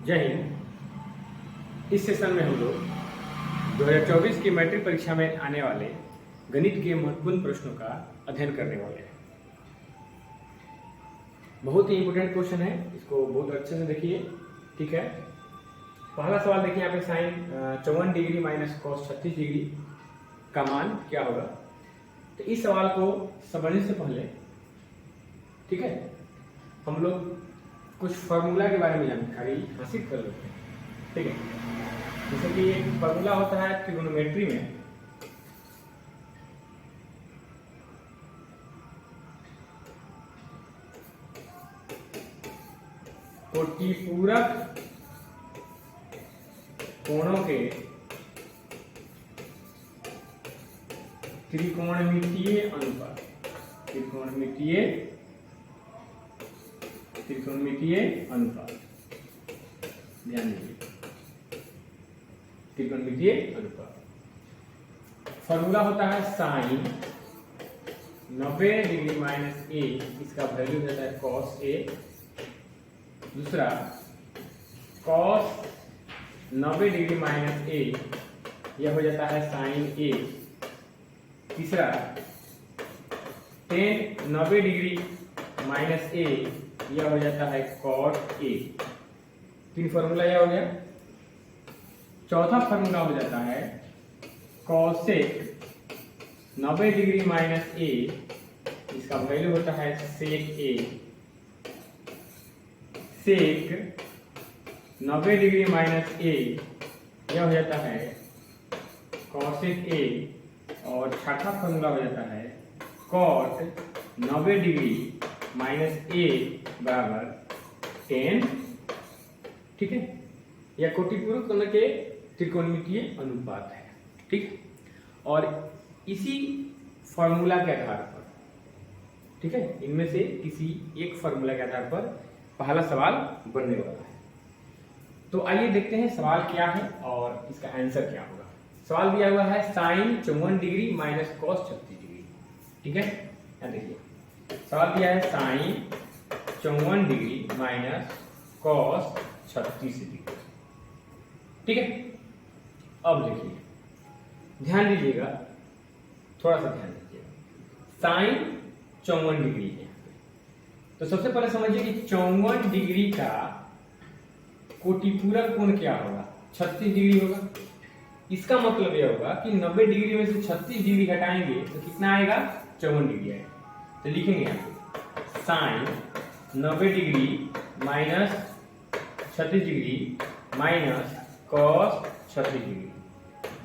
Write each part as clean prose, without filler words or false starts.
जय हिंद। इस सेशन में हम लोग 2024 की मैट्रिक परीक्षा में आने वाले गणित के महत्वपूर्ण प्रश्नों का अध्ययन करने वाले हैं। बहुत ही इंपोर्टेंट क्वेश्चन है, इसको बहुत अच्छे से देखिए। ठीक है, पहला सवाल देखिए यहाँ पे sine 54 degree minus cos 36 degree का मान क्या होगा। तो इस सवाल को समझने से पहले ठीक है हम लोग कुछ फार्मूला के बारे में जानकारी हासिल कर लेते हैं। ठीक है, जैसे कि एक फार्मूला होता है ट्रिग्नोमेट्री में, कोटिपूरक कोणों के त्रिकोणमितीय अनुपात, त्रिकोणमितीय अनुपात, ध्यान दीजिए, त्रिकोणमितीय अनुपात। फॉर्मूला होता है साइन 90 डिग्री माइनस ए, इसका वैल्यू देता है कॉस ए। दूसरा कॉस 90 डिग्री माइनस ए, यह हो जाता है साइन ए। तीसरा टेन 90 डिग्री माइनस ए, यह हो जाता है कॉट ए। तीन फॉर्मूला यह हो गया। चौथा फॉर्मूला हो जाता है कॉसेक 90 डिग्री माइनस ए, इसका वैल्यू होता है सेक ए। सेक 90 डिग्री माइनस ए, यह हो जाता है कॉसेक ए। और छठा फॉर्मूला हो जाता है कॉट 90 डिग्री माइनस ए बराबर 10। ठीक है, यह कोटिपूरक कोण के त्रिकोणमितीय अनुपात है। ठीक, और इसी फॉर्मूला के आधार पर, ठीक है, इनमें से किसी एक फॉर्मूला के आधार पर पहला सवाल बनने वाला है। तो आइए देखते हैं सवाल क्या है और इसका आंसर क्या होगा। सवाल दिया हुआ है sine 54 degree minus cos 36 degree. ठीक है, यहाँ देखिए सवाल दिया है sine 54 degree minus cos 36 degree. ठीक है, अब देखिए, ध्यान दीजिएगा, थोड़ा सा ध्यान दीजिएगा। साइन 54 डिग्री है, तो सबसे पहले समझिए कि 54 डिग्री का कोटिपूरक कोण क्या होगा, 36 डिग्री होगा। इसका मतलब यह होगा कि 90 डिग्री में से 36 डिग्री हटाएंगे तो कितना आएगा, 54 डिग्री आएगा। तो लिखेंगे यहाँ पे sine 90 degree minus 36 degree minus cos 36 degree.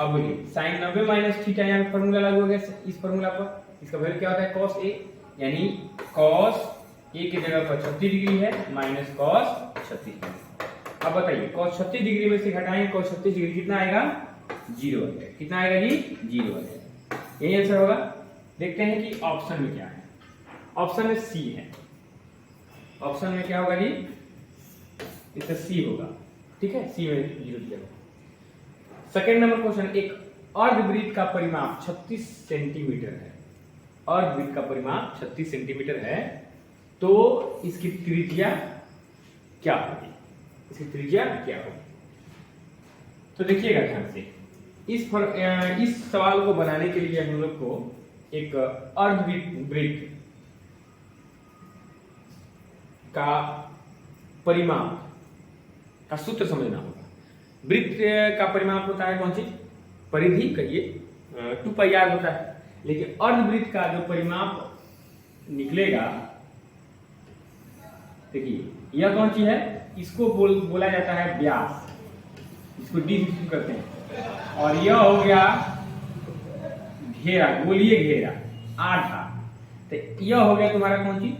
अब बोलिए साइन 90 माइनस थीटा, यहाँ पे फॉर्मूला लागू हो गया इस फॉर्मूला पर। इसका वैल्यू क्या होता है, कॉस ए, यानी कॉस ए की जगह पर 36 डिग्री है माइनस कॉस 36 डिग्री। अब बताइए कॉस 36 डिग्री में से घटाएंगे कॉस 36 डिग्री, कितना आएगा, 0 आ जाएगा। कितना आएगा जी, 0 आ जाएगा। यही आंसर होगा। देखते हैं कि ऑप्शन में क्या है। ऑप्शन में सी है। ऑप्शन में क्या होगा जी, इसका सी होगा। ठीक है, सी में 0 दिया होगा। सेकेंड नंबर क्वेश्चन, एक अर्धवृत्त का परिमाप 36 सेंटीमीटर है। अर्धवृत्त का परिमाप 36 सेंटीमीटर है, तो इसकी त्रिज्या क्या होगी, इसकी त्रिज्या क्या होगी। तो देखिएगा ध्यान से, इस सवाल को बनाने के लिए हम लोग को एक अर्धवृत्त का परिमाप का सूत्र समझना होगा। वृत्त का परिमाप होता है कौन सी, परिधि कहिए, 2πr होता है। लेकिन अर्धवृत्त का जो परिमाप निकलेगा, देखिए यह कौन सी है, इसको बोला जाता है व्यास, इसको डी करते हैं। और यह हो गया घेरा, गोलीय घेरा, आधा। तो यह हो गया तुम्हारा कौन सी,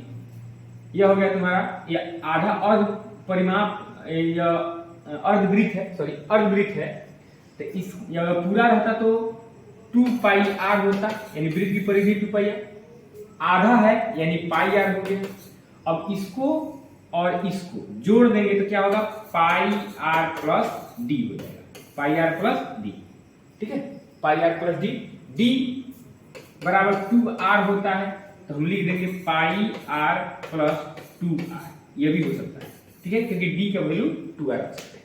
यह हो गया तुम्हारा यह आधा अर्ध परिमाप, अर्धवृत्त है, सॉरी अर्धवृत्त है। तो इस यह पूरा रहता तो 2πr होता, यानी वृत्त की परिधि 2πr, आधा है यानी πr हो गया। अब इसको और इसको जोड़ देंगे तो क्या होगा, πr प्लस डी हो जाएगा, πr प्लस डी। ठीक है, πr प्लस डी, डी बराबर 2r होता है, तो हम लिख देंगे πr प्लस 2r, यह भी हो सकता है। ठीक है, क्योंकि डी का वैल्यू 2 रख सकते हैं।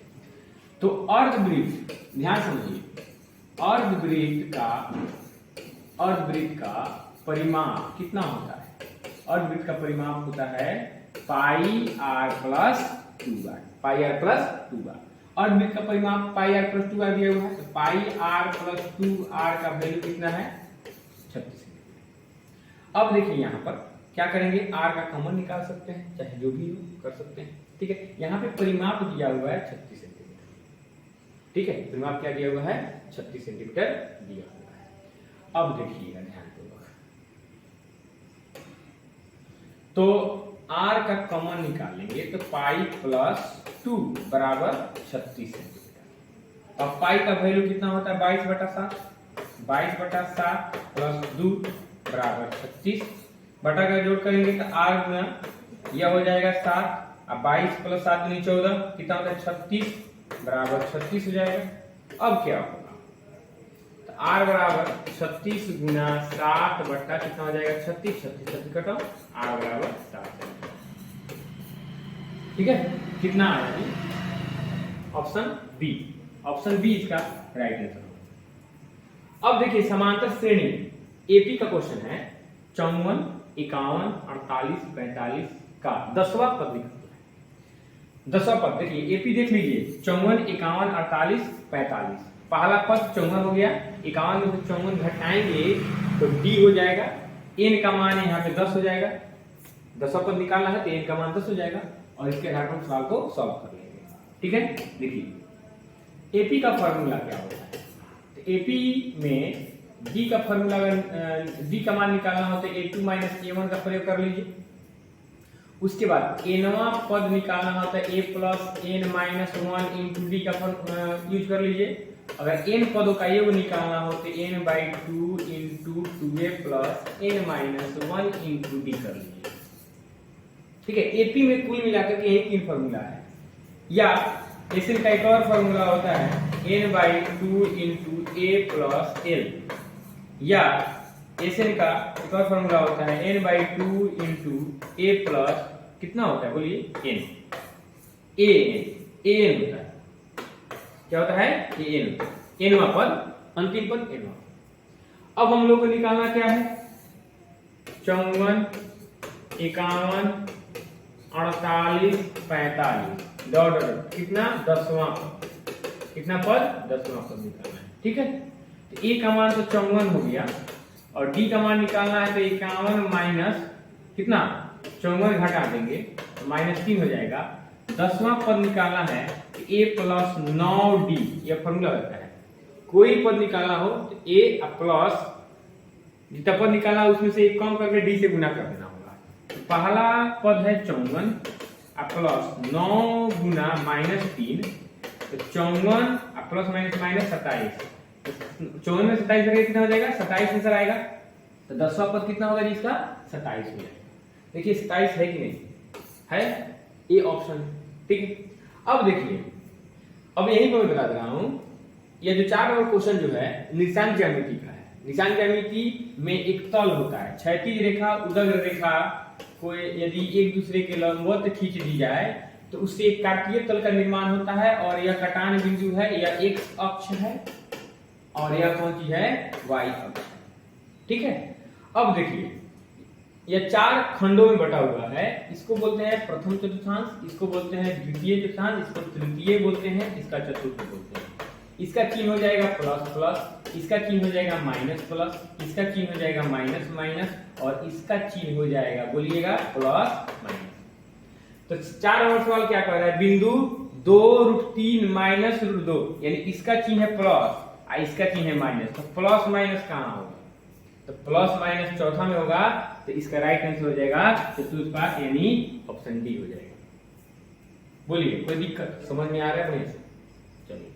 तो अर्धवृत्त, ध्यान समझिए, अर्धवृत्त का परिमाप कितना होता है? अर्धवृत्त का परिमाप होता है pi r plus 2r, pi r plus 2r। अर्धवृत्त का परिमाप पाई आर प्लस 2r दिया हुआ है, तो पाई आर प्लस 2r का वैल्यू कितना है? 36। अब देखिए यहाँ पर क्या करेंगे, r का कॉमन निकाल सकते हैं, चाहे जो भी हो कर सकते हैं। ठीक है, यहाँ पे परिमाप दिया हुआ है 36 सेंटीमीटर। ठीक है, परिमाप क्या दिया हुआ है? 36 सेंटीमीटर दिया हुआ है। अब देखिएगा ध्यानपूर्वक, तो r का कॉमन निकालेंगे तो पाई प्लस 2 बराबर 36 सेंटीमीटर। अब पाई का वैल्यू कितना होता है? 22/7, 22/7 प्लस 2 बराबर 36, बटा का जोड़ करेंगे तो r गुना यह हो जाएगा 7, अब 22 प्लस 7 गुनी 14 कितना होता है? 36 बराबर 36 हो जाएगा। अब क्या होगा, तो r बराबर 36 गुना 7 बटा कितना हो जाएगा? 36, 36 कटो, r बराबर 7। ठीक है, कितना आया? ऑप्शन बी, ऑप्शन बी इसका राइट आंसर। अब देखिए समांतर श्रेणी एपी का क्वेश्चन है, 54, 51, 48, 45 का 10वां पद लिखा है। 10वां पद देखिए, एपी देख लीजिए, 54, 51, 48, 45। पहला पद 54 हो गया, 51 में से 54 घटाएंगे तो डी हो जाएगा, एन का मान यहाँ पे 10 हो जाएगा। 10वां पद निकालना है तो एन का मान 10 हो जाएगा, और इसके आधार पर सवाल को सॉल्व कर लेंगे। ठीक है, देखिए एपी का फॉर्मूला क्या होता है, तो एपी में डी का फॉर्मूला, अगर डी का मान निकालना हो तो a2 माइनस a1 का प्रयोग कर लीजिए। उसके बाद एनवा पद निकालना हो तो a plus n minus 1 into d का यूज कर लीजिए। अगर एन पदों का योग निकालना हो तो n/2 into 2a plus n minus 1 into d कर लीजिए। ठीक है, एपी में कुल मिलाकर के यही 3 फॉर्मूला है, या एसएन का एक और फॉर्मूला होता है n/2 into a plus L, या एसएन का एक और फॉर्मूला होता है n/2 इंटू a प्लस कितना होता है? बोलिए n, an होता है। क्या होता है? an, nवा पद, अंतिम पद nवा। अब हम लोग को निकालना क्या है? 54, 51, 48, 45 डॉट डॉट कितना? 10वां पद। कितना पद? 10वां पद निकालना है। ठीक है, तो ए का मान तो 54 हो गया, और डी का मान निकालना है तो 51 माइनस कितना? 54 घटा देंगे तो -3 हो जाएगा। 10वां पद निकालना है तो a प्लस 9d, यह फॉर्मूला होता है। कोई पद निकालना हो तो a प्लस जितना पद निकालना है उसमें से एक कम करके d से गुना कर देना होगा। तो पहला पद है 54 प्लस 9 गुना -3, तो 54 प्लस माइनस माइनस 27, 54 में 27 करके कितना हो जाएगा? 27 आंसर आएगा। तो 10वां पद कितना होगा जी इसका? 27 हो जाएगा। देखिए 27 है कि नहीं है? A option. ठीक है, अब देखिए, अब यही मैं बता दे रहा हूं, ये जो 4 नंबर क्वेश्चन जो है निशान ज्यामिति का है। निशान ज्यामिति में एक तल होता है, क्षैतिज रेखा उदग्र रेखा को यदि एक दूसरे के लंबवत खींच दी जाए तो उससे एक काटीय तल का निर्माण होता है, और यह कटान बिंदु है, यह एक्स अक्ष है, और यह कौन चीज है? वाई अक्ष। ठीक है, अब देखिए यह 4 खंडों में बटा हुआ है। इसको बोलते हैं प्रथम चतुर्थांश, इसको बोलते हैं द्वितीय चतुर्थांश, इसको तृतीय बोलते हैं, इसका चतुर्थ बोलते हैं। इसका चिन्ह हो जाएगा प्लस प्लस, इसका चिन्ह हो जाएगा माइनस प्लस, इसका चिन्ह हो जाएगा माइनस माइनस, और इसका चिन्ह हो जाएगा, बोलिएगा, प्लस माइनस। तो 4 नंबर सवाल क्या कह रहा है? बिंदु 2√3 माइनस √2, यानी इसका चिन्ह है प्लस और इसका चिन्ह है माइनस, तो प्लस माइनस कहाँ होगा? तो प्लस माइनस चौथा में होगा, तो इसका राइट आंसर हो जाएगा चतुष्पाद, यानी ऑप्शन डी हो जाएगा। बोलिए, कोई दिक्कत समझ में आ रहा है बढ़िया से? चलिए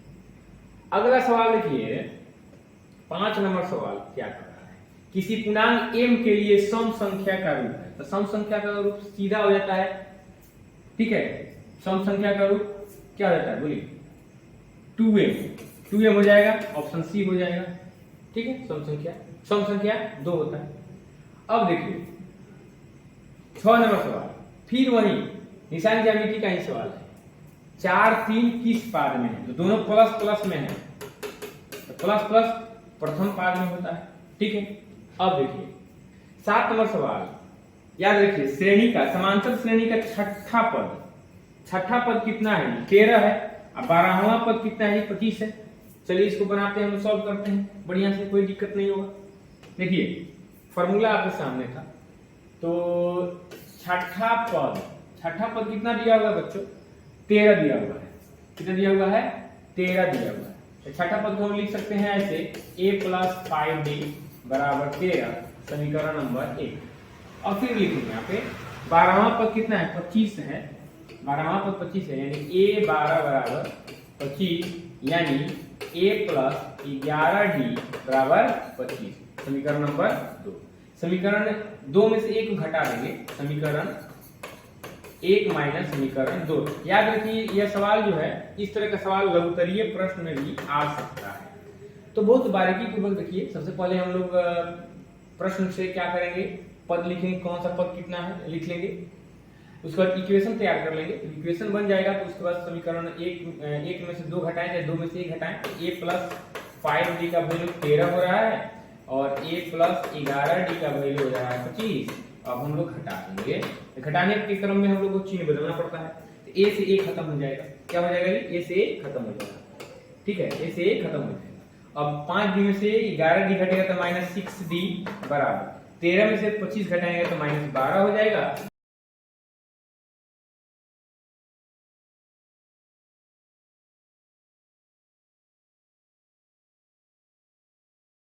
अगला सवाल देखिए, 5 नंबर सवाल क्या कर रहा है? किसी पूर्णांक m के लिए सम संख्या का रूप है। तो सम संख्या का रूप सीधा हो जाता है। ठीक है, सम संख्या का रूप क्या हो जाता है? बोलिए 2m हो जाएगा, ऑप्शन सी हो जाएगा। ठीक है, सम संख्या 2 होता है। अब देखिए 6 नंबर सवाल, फिर वही निशान ज्यामिति का ही सवाल है। 4 3 किस पाद में है? तो दोनों प्लस प्लस में है, तो प्लस प्लस प्रथम पाद में होता है। ठीक है, अब देखिए 7 नंबर सवाल, याद रखिए श्रेणी का, समांतर श्रेणी का छठा पद कितना है? 13 है। अब 12वां पद कितना है? 25 है। चलिए इसको बनाते हैं, हम सॉल्व करते हैं बढ़िया से, कोई दिक्कत नहीं होगा। देखिए फॉर्मूला आपके सामने था, तो छठा पद कितना दिया हुआ है बच्चों? 13 दिया हुआ है। कितना दिया हुआ है? 13 दिया हुआ है। तो छठा पद को हम लिख सकते हैं ऐसे, a + 5d = 13, समीकरण नंबर 1। और फिर लिखेंगे यहाँ पे 12वां पद कितना है? 25 है। 12वां पद 25 है, यानी a 12 = 25, यानी a + 11d = 25, समीकरण नंबर 2। समीकरण 2 में से एक घटा देंगे, समीकरण 1 - समीकरण 2। याद रखिए यह सवाल जो है, इस तरह का सवाल लघुत्तरीय प्रश्न में भी आ सकता है। तो बहुत बारीकी पूर्वक देखिए। सबसे पहले हम लोग प्रश्न से क्या करेंगे? पद लिखेंगे, कौन सा पद कितना है लिख लेंगे। उसके बाद इक्वेशन तैयार कर लेंगे। इक्वेशन बन जाएगा तो उसके बाद समीकरण 1 में से 2 घटाएं या 2 में से 1 घटाएं। a + 5d का वैल्यू 13 हो रहा है और a + 11d का वैल्यू हो रहा है 25। अब हम लोग घटा देंगे। घटाने के क्रम में हम लोग को चिन्ह बदलना पड़ता है, तो a से a खत्म हो जाएगा। क्या हो जाएगा? a से a खत्म हो जाएगा। ठीक है, a से a खत्म हो जाएगा। अब 5d में से 11d घटेगा तो -6d बराबर 13 में से 25 घटाएंगे तो -12 हो जाएगा।